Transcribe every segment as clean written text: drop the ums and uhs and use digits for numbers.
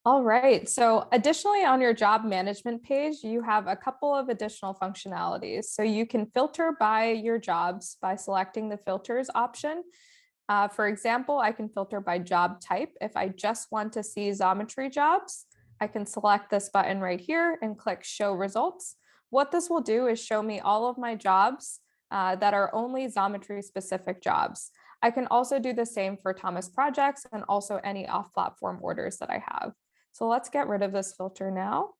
All right. So additionally, on your job management page, you have a couple of additional functionalities. So you can filter by your jobs by selecting the filters option. For example, I can filter by job type. If I just want to see Xometry jobs, I can select this button right here and click show results. What this will do is show me all of my jobs that are only Xometry specific jobs. I can also do the same for Thomas projects and also any off-platform orders that I have. So let's get rid of this filter now.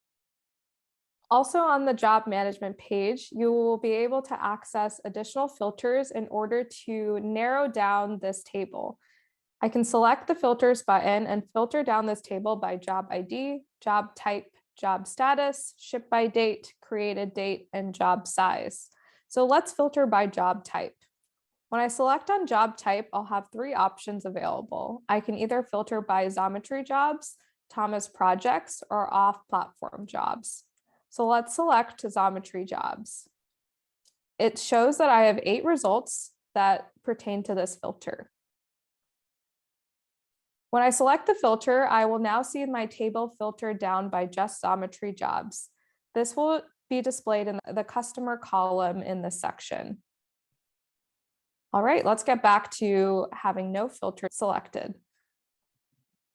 Also on the job management page, you will be able to access additional filters in order to narrow down this table. I can select the filters button and filter down this table by job ID, job type, job status, ship by date, created date, and job size. So let's filter by job type. When I select on job type, I'll have three options available. I can either filter by Xometry jobs, Thomas projects, or off-platform jobs. So let's select Xometry jobs. It shows that I have 8 results that pertain to this filter. When I select the filter, I will now see my table filtered down by just Xometry jobs. This will be displayed in the customer column in this section. All right, let's get back to having no filter selected.